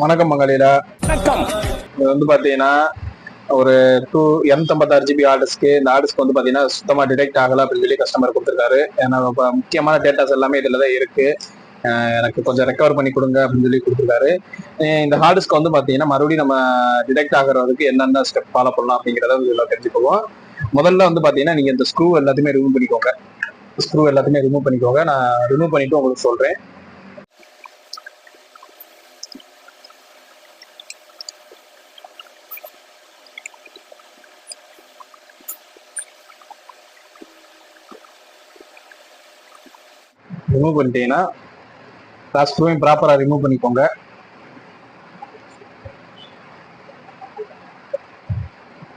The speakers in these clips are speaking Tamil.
வணக்கம் மகளிரா. வணக்கம். இது வந்து பாத்தீங்கன்னா ஒரு 256 GB ஆர்டர்ஸ்க்கு இந்த ஆர்டர்ஸ்க்கு வந்து பாத்தீங்கன்னா சுத்தமா டிடெக்ட் ஆகல அப்படின்னு சொல்லி கஸ்டமர் கொடுத்துருக்காரு. ஏன்னா முக்கியமான டேட்டாஸ் எல்லாமே இதுல தான் இருக்கு, எனக்கு கொஞ்சம் ரெக்கவர் பண்ணி கொடுங்க அப்படின்னு சொல்லி கொடுத்துருக்காரு. இந்த ஹார்டிஸ்க்கு வந்து பாத்தீங்கன்னா மறுபடியும் நம்ம டிடெக்ட் ஆகிறதுக்கு என்னென்ன ஸ்டெப் ஃபாலோ பண்ணலாம் அப்படிங்கிறத இதுல தெரிஞ்சுக்குவோம். முதல்ல வந்து பாத்தீங்கன்னா நீங்க இந்த ஸ்க்ரூ எல்லாத்தையுமே ரிமூவ் பண்ணிக்கோங்க. நான் ரிமூவ் பண்ணிட்டு உங்களுக்கு சொல்றேன். ரிமூவ் பண்ணிட்டீங்கன்னா ஸ்க்ரூவையும் ப்ராப்பரா ரிமூவ் பண்ணிக்கோங்க.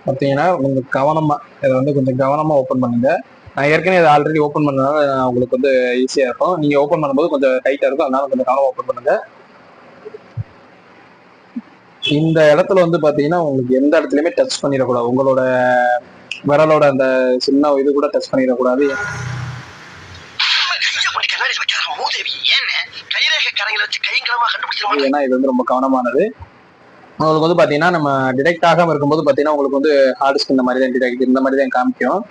பார்த்தீங்கன்னா உங்களுக்கு கவனமா இதை வந்து கொஞ்சம் கவனமா ஓப்பன் பண்ணுங்க. நான் ஏற்கனவே இதை ஆல்ரெடி ஓப்பன் பண்ணனால உங்களுக்கு வந்து ஈஸியா இருக்கும். நீங்க ஓப்பன் பண்ணும்போது கொஞ்சம் டைட்டா இருக்கும், அதனால கொஞ்சம் கவனமா ஓப்பன் பண்ணுங்க. இந்த இடத்துல வந்து பாத்தீங்கன்னா உங்களுக்கு எந்த இடத்துலயுமே டச் பண்ணிடக்கூடாது. உங்களோட விரலோட அந்த சின்ன இது கூட டச் பண்ணிடக்கூடாது. ஏன்னா இது வந்து ரொம்ப கவனமானது. உங்களுக்கு வந்து பாத்தீங்கன்னா நம்ம டிடெக்ட் ஆகாம இருக்கும்போது பாத்தீங்கன்னா உங்களுக்கு வந்து ஹார்ட் டிஸ்க் இந்த மாதிரி தான் டிடெக்ட் இந்த மாதிரி தான் காமிக்கும்.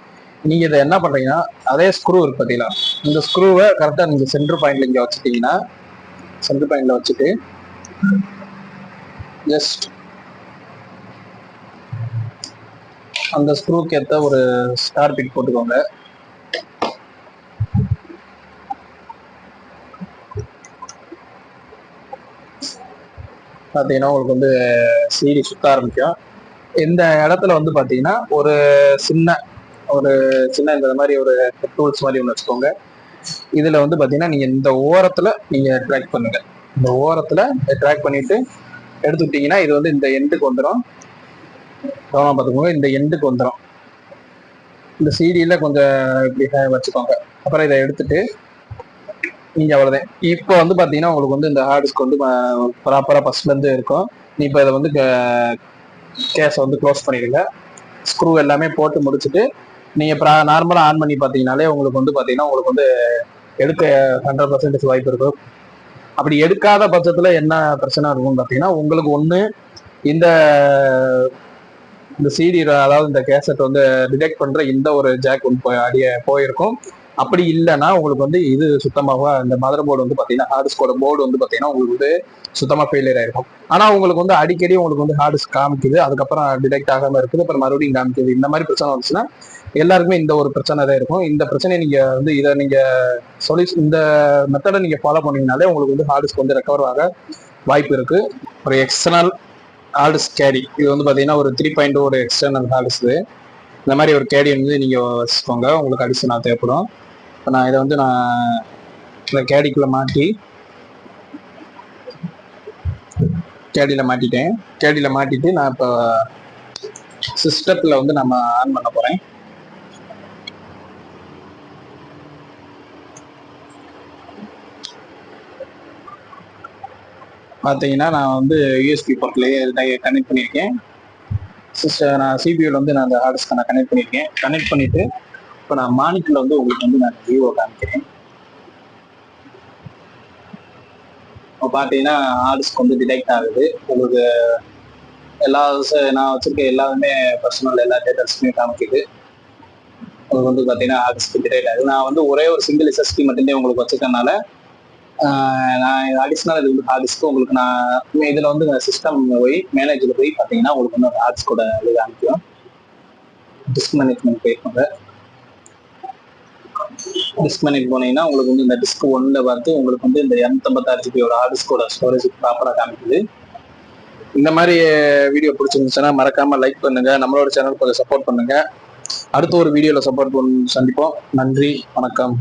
நீங்க இதை என்ன பண்றீங்கன்னா அதே ஸ்க்ரூ இருக்கு பாத்தீங்களா, இந்த ஸ்க்ரூவை கரெக்டா நீங்க சென்டர் பாயிண்ட்ல இங்க வச்சுட்டீங்கன்னா சென்டர் பாயிண்ட்ல வச்சுட்டு ஜஸ்ட் அந்த ஸ்க்ரூக்கு ஏற்ற ஒரு ஸ்டார் பிட் போட்டுக்கோங்க. பார்த்தீங்கன்னா உங்களுக்கு வந்து சீடி சுத்த ஆரம்பிக்கும். இந்த இடத்துல வந்து பார்த்தீங்கன்னா ஒரு சின்ன இந்த மாதிரி ஒரு டூல்ஸ் மாதிரி ஒன்று வச்சுக்கோங்க. இதில் வந்து பார்த்தீங்கன்னா நீங்கள் இந்த ஓரத்தில் நீங்கள் ட்ராக் பண்ணுங்க. இந்த ஓரத்தில் ட்ராக் பண்ணிட்டு எடுத்துக்கிட்டீங்கன்னா இது வந்து இந்த எண்டுக்கு வந்துடும். கவனம் பார்த்துக்கோங்க, இந்த எண்டுக்கு வந்துடும். இந்த சீடியில் கொஞ்சம் இப்படி வச்சுக்கோங்க. அப்புறம் இதை எடுத்துட்டு நீங்க அவ்வளவுதான். இப்போ வந்து பாத்தீங்கன்னா உங்களுக்கு வந்து இந்த ஹார்ட் டிஸ்க் வந்து ப்ராப்பரா ஃபர்ஸ்ட்ல இருந்து இருக்கும். நீ இப்போ இதை வந்து கேஸை வந்து க்ளோஸ் பண்ணிடுங்க. ஸ்க்ரூ எல்லாமே போட்டு முடிச்சுட்டு நீங்க நார்மலா ஆன் பண்ணி பாத்தீங்கன்னாலே உங்களுக்கு வந்து பாத்தீங்கன்னா உங்களுக்கு வந்து எடுக்க 100% வாய்ப்பு இருக்கும். அப்படி எடுக்காத பட்சத்துல என்ன பிரச்சனை இருக்கும்னு பாத்தீங்கன்னா உங்களுக்கு ஒண்ணு இந்த சிடி அதாவது இந்த கேசட் வந்து டிடெக்ட் பண்ற இந்த ஒரு ஜாக் ஒன்று போயிருக்கும். அப்படி இல்லைன்னா உங்களுக்கு வந்து இது சுத்தமாக இந்த மதர் போர்டு வந்து பாத்தீங்கன்னா ஹார்ட் டிஸ்கோட போர்டு வந்து பாத்தீங்கன்னா உங்களுக்கு வந்து சுத்தமா ஃபெயிலியர் ஆயிருக்கும். ஆனா உங்களுக்கு வந்து அடிக்கடி உங்களுக்கு வந்து ஹார்ட் டிஸ்க் காமிக்குது, அதுக்கப்புறம் டிடெக்ட் ஆகாம இருக்குது, அப்புறம் மறுபடியும் காமிக்குது. இந்த மாதிரி பிரச்சனை வந்துச்சுன்னா எல்லாருக்குமே இந்த ஒரு பிரச்சனை தான் இருக்கும். இந்த பிரச்சனையை நீங்க வந்து இதை நீங்க இந்த மெத்தடை நீங்க ஃபாலோ பண்ணீங்கனாலே உங்களுக்கு வந்து ஹார்ட் டிஸ்க் வந்து ரெக்கவர் ஆக வாய்ப்பு இருக்கு. ஒரு எக்ஸ்டர்னல் ஹார்ட் டிஸ்க் கேடி, இது வந்து பாத்தீங்கன்னா ஒரு 3.2 ஒரு எக்ஸ்டர்னல் ஹார்ட் டிஸ்க். இந்த மாதிரி ஒரு கேடி வந்து நீங்க வச்சுக்கோங்க, உங்களுக்கு அடிஷனல் தேவைப்படும். இப்போ நான் இதை வந்து இந்த கேடிக்குள்ள மாட்டிட்டு நான் இப்போ சிஸ்டத்துல வந்து நம்ம ஆன் பண்ண போறேன். பார்த்தீங்கன்னா நான் வந்து யூஎஸ்பி போர்ட்லேயே கனெக்ட் பண்ணியிருக்கேன். நான் சிபியூல வந்து நான் அந்த ஹார்ட் டிஸ்கை நான் கனெக்ட் பண்ணியிருக்கேன். கனெக்ட் பண்ணிட்டு இப்போ நான் மானிட்டர்ல வந்து உங்களுக்கு வந்து நான் வியூவை காமிக்கிறேன். இப்போ பார்த்தீங்கன்னா ஹார்ட் டிஸ்க் வந்து டிடெக்ட் ஆகுது. உங்களுக்கு நான் வச்சிருக்க எல்லாருமே பர்சனல் எல்லா டேட்டாஸுமே காமிக்குது. உங்களுக்கு வந்து பார்த்தீங்கன்னா ஹார்ட் டிஸ்க் டிடெக்ட் ஆகுது. நான் வந்து ஒரே ஒரு சிங்கிள் எஸ்எஸ்டி மட்டுமே உங்களுக்கு வச்சிருக்கனால நான் அடிஷனல் இது வந்து ஹார்ட் டிஸ்க்கு உங்களுக்கு நான் இதில் வந்து சிஸ்டம் போய் மேனேஜில் போய் பார்த்தீங்கன்னா உங்களுக்கு வந்து ஹார்ட் டிஸ்கோட இது காமிக்கும். டிஸ்க் மேனேஜ்மெண்ட் போயிருப்பாங்க. டிஸ்க் மேனேஜ் போனீங்கன்னா உங்களுக்கு வந்து இந்த டிஸ்க் 1ல பார்த்து உங்களுக்கு வந்து இந்த 256 GB ஹார்ட் டிஸ்கோட ஸ்டோரேஜ் ப்ராப்பராக காமிக்குது. இந்த மாதிரி வீடியோ பிடிச்சிருந்துச்சுன்னா மறக்காம லைக் பண்ணுங்க, நம்மளோட சேனல் கொஞ்சம் சப்போர்ட் பண்ணுங்க. அடுத்த ஒரு வீடியோல சந்திப்போம். நன்றி, வணக்கம்.